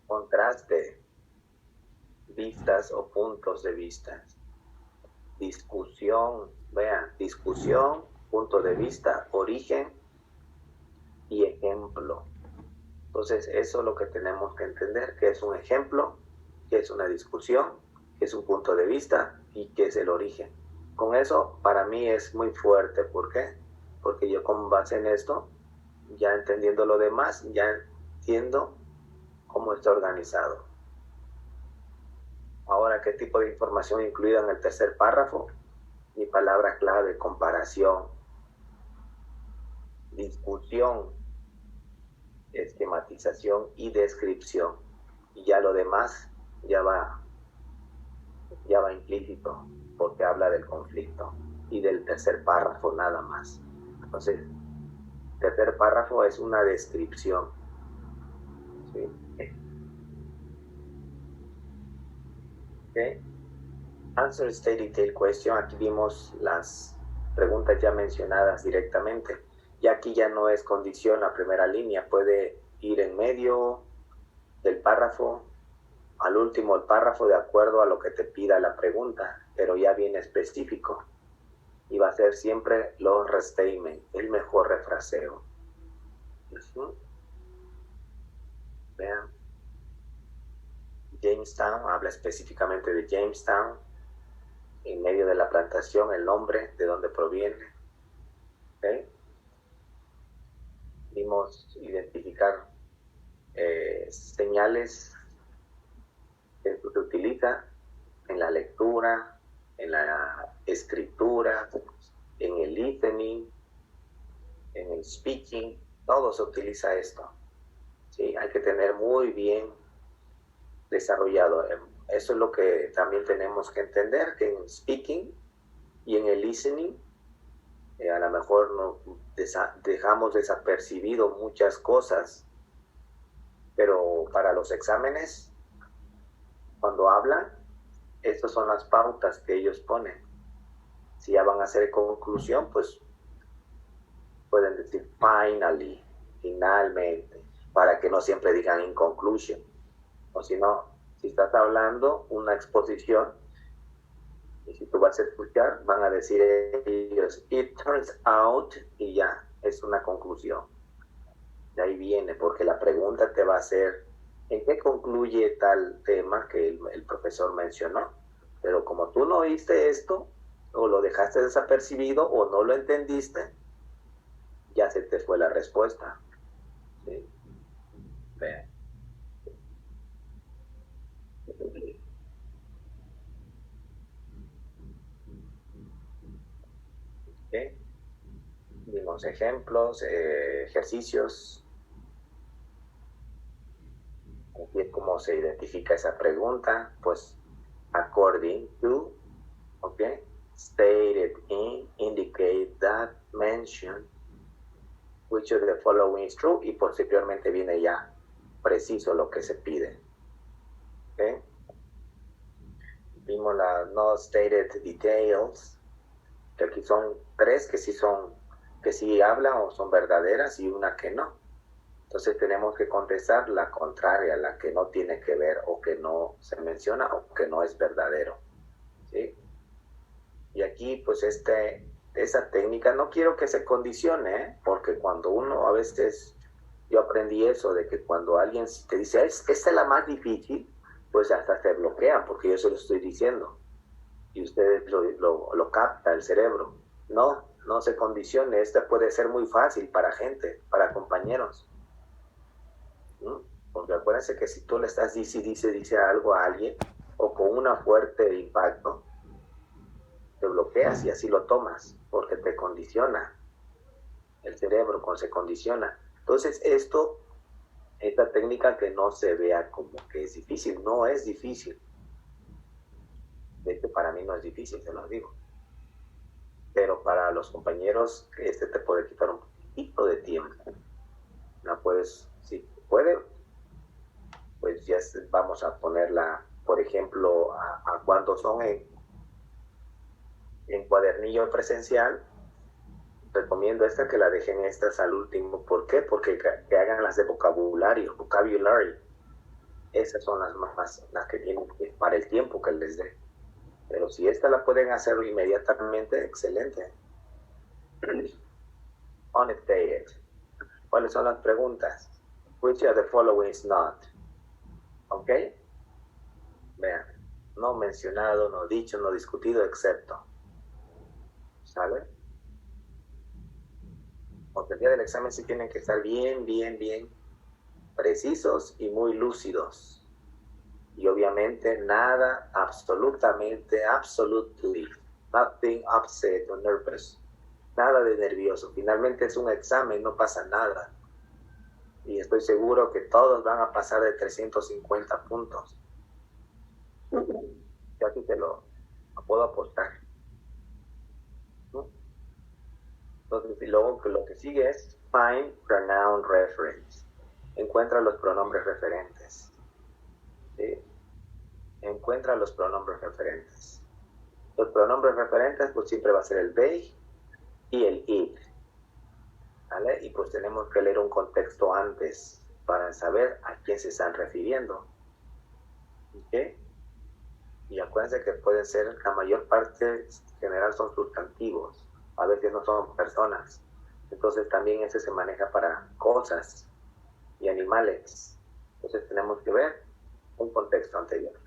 contraste, vistas o puntos de vista. Discusión, vean, discusión, punto de vista, origen y ejemplo. Entonces, eso es lo que tenemos que entender, que es un ejemplo, que es una discusión, que es un punto de vista y que es el origen. Con eso, para mí es muy fuerte. ¿Por qué? Porque yo con base en esto, ya entendiendo lo demás, ya entiendo cómo está organizado. Ahora, ¿qué tipo de información incluida en el tercer párrafo? Mi palabra clave, comparación, discusión, esquematización y descripción. Y ya lo demás ya va implícito, porque habla del conflicto y del tercer párrafo nada más. Entonces, el tercer párrafo es una descripción. ¿Sí? Okay. Answer state detail question. Aquí vimos las preguntas ya mencionadas directamente. Y aquí ya no es condición la primera línea, puede ir en medio del párrafo, al último el párrafo de acuerdo a lo que te pida la pregunta, pero ya viene específico. Y va a ser siempre los restatement, el mejor refraseo. Vean. Jamestown, habla específicamente de Jamestown. En medio de la plantación, el nombre, de dónde proviene. ¿Okay? Vimos identificar señales que se utiliza en la lectura, en la escritura, en el listening, en el speaking, todo se utiliza esto. ¿Sí? Hay que tener muy bien desarrollado. Eso es lo que también tenemos que entender, que en speaking y en el listening a lo mejor no dejamos desapercibido muchas cosas, pero para los exámenes, cuando hablan, estas son las pautas que ellos ponen. Si ya van a hacer conclusión, pues pueden decir finally, finalmente, para que no siempre digan in conclusion. O si no, si estás hablando una exposición, y si tú vas a escuchar, van a decir ellos, it turns out, y ya, es una conclusión. De ahí viene, porque la pregunta te va a hacer, ¿en qué concluye tal tema que el profesor mencionó? Pero como tú no oíste esto, o lo dejaste desapercibido, o no lo entendiste, ya se te fue la respuesta. ¿Sí? Vean. ¿Okay? Vimos ejemplos, ejercicios. Aquí es cómo se identifica esa pregunta. Pues, according to, ¿ok? Stated in, indicate that, mention, which of the following is true, y posteriormente viene ya preciso lo que se pide. ¿Okay? Vimos las not stated details, que aquí son 3 que sí hablan o son verdaderas y una que no. Entonces tenemos que contestar la contraria, la que no tiene que ver o que no se menciona o que no es verdadero. ¿Sí? Y aquí pues esa técnica no quiero que se condicione, porque cuando uno a veces, yo aprendí eso de que cuando alguien te dice esta es la más difícil, pues hasta se bloquean porque yo se lo estoy diciendo y ustedes lo capta el cerebro. No se condicione, esta puede ser muy fácil para gente, para compañeros. Porque acuérdense que si tú le estás dice algo a alguien o con una fuerte impacto, te bloqueas y así lo tomas porque te condiciona el cerebro, se condiciona. Entonces esta técnica que no se vea como que es difícil, no es difícil. De hecho, para mí no es difícil, se los digo. Pero para los compañeros, te puede quitar un poquito de tiempo. No puedes, si puede, pues ya vamos a ponerla, por ejemplo, a cuando son en cuadernillo presencial. Recomiendo que la dejen estas al último. ¿Por qué? Porque que hagan las de vocabulary. esas son las que tienen que, para el tiempo que les dé. Pero si esta la pueden hacer inmediatamente, excelente. On it, say it. ¿Cuáles son las preguntas? Which of the following is not? ¿Ok? Vean, no mencionado, no dicho, no discutido, excepto. ¿Sale? Porque el día del examen sí tienen que estar bien precisos y muy lúcidos. Y obviamente nada, absolutely, nothing upset or nervous. Nada de nervioso. Finalmente es un examen, no pasa nada. Y estoy seguro que todos van a pasar de 350 puntos. Yo aquí te lo puedo apostar. Entonces, y luego lo que sigue es find pronoun reference. Encuentra los pronombres referentes. ¿Sí? Encuentra los pronombres referentes. Los pronombres referentes pues siempre va a ser el they y el it. ¿Vale? Y pues tenemos que leer un contexto antes para saber a quién se están refiriendo. ¿Ok? Y acuérdense que pueden ser, la mayor parte en general son sustantivos, a veces no son personas. Entonces también ese se maneja para cosas y animales. Entonces tenemos que ver un contexto anterior.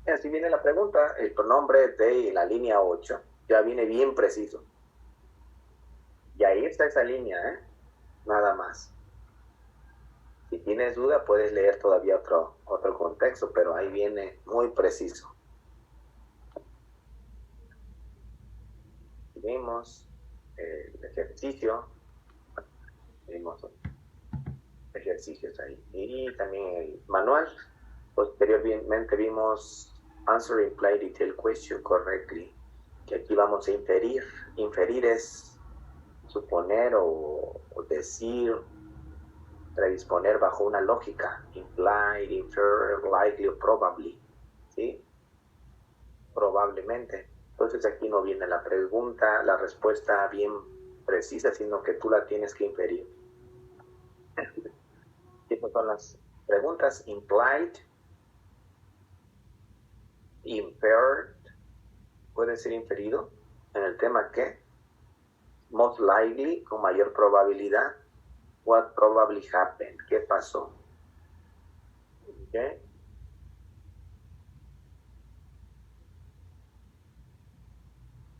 Y así viene la pregunta, el pronombre de la línea 8 ya viene bien preciso. Y ahí está esa línea, nada más. Si tienes duda puedes leer todavía otro contexto, pero ahí viene muy preciso. Vimos el ejercicio, vimos ejercicios ahí. Y también el manual. Posteriormente vimos answer imply detailed question correctly, que aquí vamos a inferir. Inferir es suponer o decir, predisponer bajo una lógica. Implied, infer, likely o probably. ¿Sí? Probablemente. Entonces aquí no viene la pregunta, la respuesta bien precisa, sino que tú la tienes que inferir. Estas son las preguntas. Implied, inferred, puede ser inferido en el tema que, most likely, con mayor probabilidad, what probably happened, qué pasó. ¿Okay?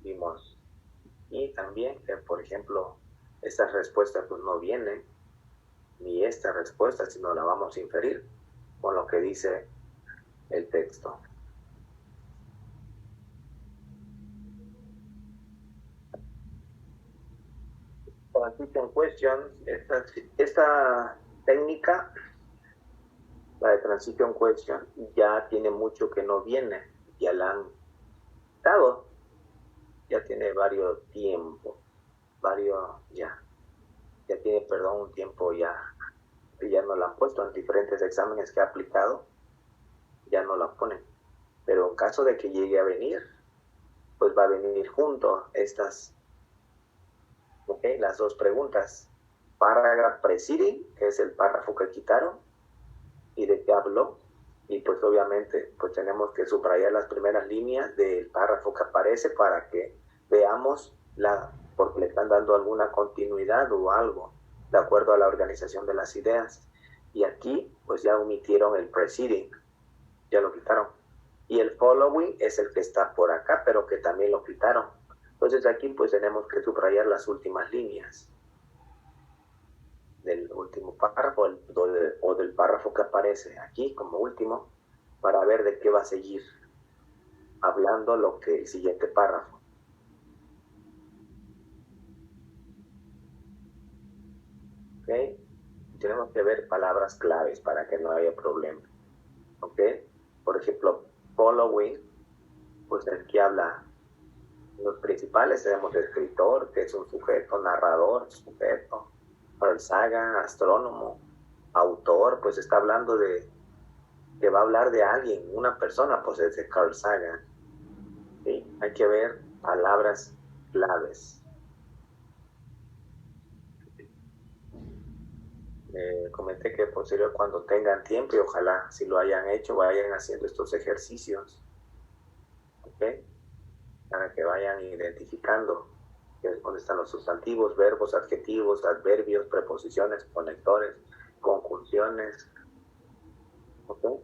Vimos. Y también que, por ejemplo, esta respuesta pues no viene, ni esta respuesta, sino la vamos a inferir con lo que dice el texto. Transition questions, esta técnica, la de transition question, ya tiene mucho que no viene, ya la han dado, ya tiene varios tiempos, ya tiene, un tiempo ya no la han puesto en diferentes exámenes que ha aplicado, ya no la ponen. Pero en caso de que llegue a venir, pues va a venir junto estas, las dos preguntas. Paragraph preceding, que es el párrafo que quitaron, y de qué habló, y pues obviamente pues tenemos que subrayar las primeras líneas del párrafo que aparece para que veamos porque le están dando alguna continuidad o algo de acuerdo a la organización de las ideas. Y aquí pues ya omitieron el preceding, ya lo quitaron, y el following es el que está por acá pero que también lo quitaron. Entonces aquí pues tenemos que subrayar las últimas líneas del último párrafo o del párrafo que aparece aquí como último, para ver de qué va a seguir hablando el siguiente párrafo. ¿Ok? Tenemos que ver palabras claves para que no haya problema. ¿Ok? Por ejemplo, following, pues aquí habla los principales. Tenemos escritor, que es un sujeto, narrador, sujeto, Carl Sagan, astrónomo, autor, pues está hablando que va a hablar de alguien, una persona, pues es de Carl Sagan. ¿Sí? Hay que ver palabras claves. Comenté que posterior cuando tengan tiempo y ojalá si lo hayan hecho vayan haciendo estos ejercicios, ¿ok? Para que vayan identificando dónde están los sustantivos, verbos, adjetivos, adverbios, preposiciones, conectores, conjunciones, ¿ok?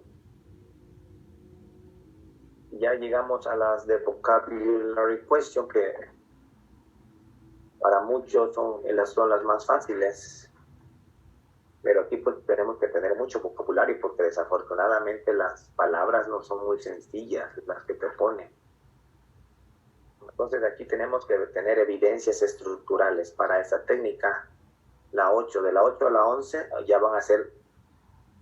Ya llegamos a las de vocabulary question, que para muchos son las más fáciles, pero aquí pues tenemos que tener mucho vocabulario porque desafortunadamente las palabras no son muy sencillas las que te ponen. Entonces aquí tenemos que tener evidencias estructurales para esta técnica. La 8, de la 8 a la 11 ya van a ser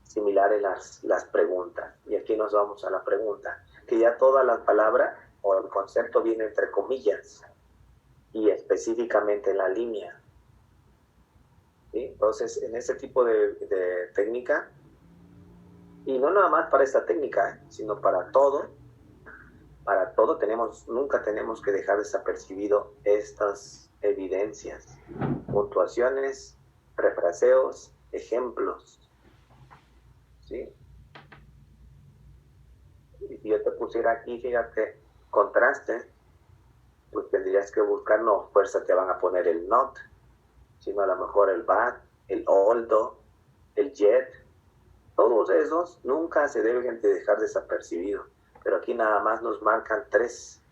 similares las preguntas. Y aquí nos vamos a la pregunta, que ya toda la palabra o el concepto viene entre comillas y específicamente en la línea. ¿Sí? Entonces, en este tipo de técnica, y no nada más para esta técnica, sino para todo nunca tenemos que dejar desapercibido estas evidencias, puntuaciones, refraseos, ejemplos. ¿Sí? Y si yo te pusiera aquí, fíjate, contraste, pues tendrías que buscar, no, fuerza te van a poner el not, sino a lo mejor el bad, el oldo, el yet. Todos esos nunca se deben de dejar desapercibidos. Pero aquí nada más nos marcan 3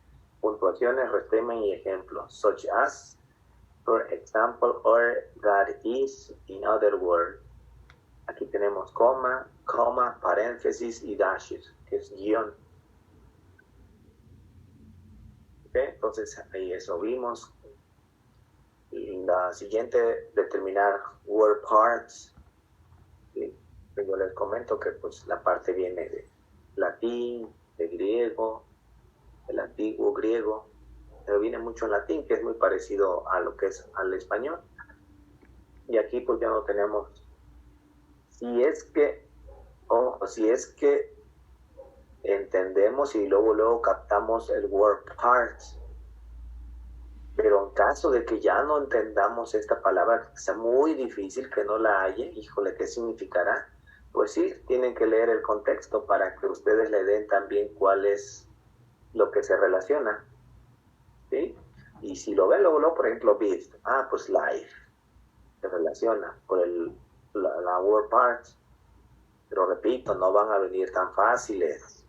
puntuaciones, resumen y ejemplos, such as, for example, or that is, in other words. Aquí tenemos coma, paréntesis y dashes, que es guión. ¿Okay? Entonces ahí eso vimos. Y la siguiente, determinar word parts. ¿Sí? Yo les comento que pues la parte viene de latín, de griego, del antiguo griego, pero viene mucho en latín, que es muy parecido a lo que es al español. Y aquí pues ya no tenemos, si es que entendemos y luego captamos el word parts. Pero en caso de que ya no entendamos esta palabra, que sea muy difícil, que no la haya, híjole, ¿qué significará? Pues sí, tienen que leer el contexto para que ustedes le den también cuál es lo que se relaciona. ¿Sí? Y si lo ven luego, por ejemplo, beef, pues life, se relaciona por la word parts. Pero repito, no van a venir tan fáciles.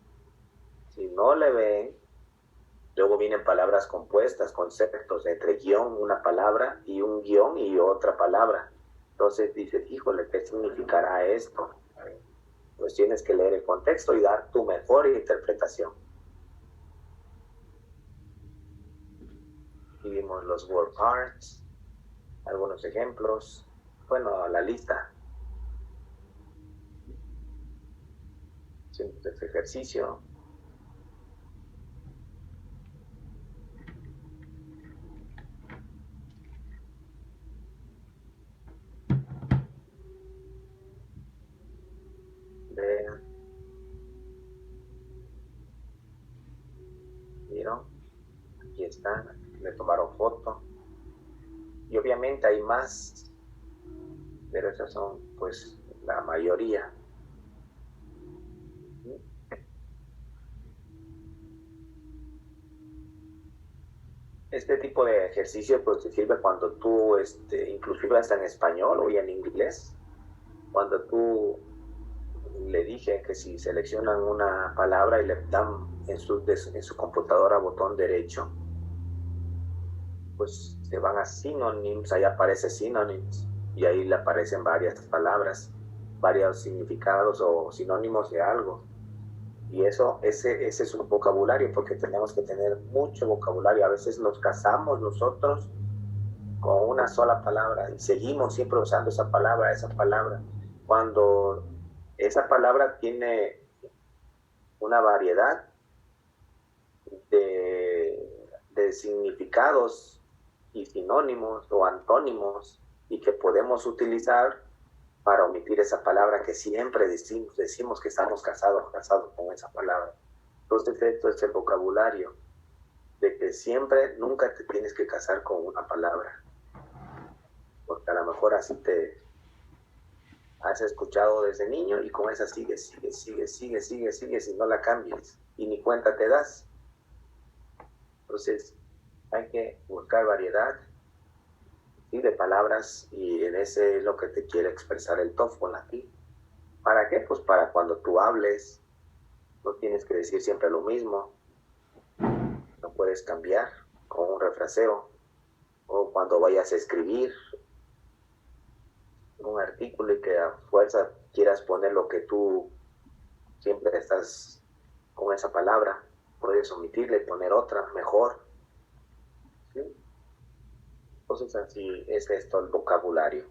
Si no le ven, luego vienen palabras compuestas, conceptos, entre guión, una palabra, y un guión y otra palabra. Entonces dices, híjole, ¿qué significará esto? Pues tienes que leer el contexto y dar tu mejor interpretación. Y vimos los word parts, algunos ejemplos, bueno, la lista. Hicimos este ejercicio. Vean. ¿Vieron? Aquí están, le tomaron foto. Y obviamente hay más, pero esas son pues la mayoría. Este tipo de ejercicio pues te sirve cuando tú, inclusive hasta en español o en inglés, cuando tú le dije que si seleccionan una palabra y le dan en su computadora botón derecho, pues se van a synonyms, ahí aparece synonyms y ahí le aparecen varias palabras, varios significados o sinónimos de algo. Y ese es un vocabulario, porque tenemos que tener mucho vocabulario. A veces nos casamos nosotros con una sola palabra y seguimos siempre usando esa palabra, cuando esa palabra tiene una variedad de significados y sinónimos o antónimos y que podemos utilizar para omitir esa palabra que siempre decimos que estamos casados con esa palabra. Entonces esto es el vocabulario, de que siempre, nunca te tienes que casar con una palabra, porque a lo mejor así has escuchado desde niño y con esa sigues y no la cambies y ni cuenta te das. Entonces hay que buscar variedad, ¿sí?, de palabras, y en ese es lo que te quiere expresar el TOEFL aquí. ¿Para qué? Pues para cuando tú hables, no tienes que decir siempre lo mismo, no puedes cambiar con un refraseo, o cuando vayas a escribir un artículo y que a fuerza quieras poner lo que tú siempre estás con esa palabra, puedes omitirle, poner otra mejor, ¿sí? Entonces así es esto el vocabulario.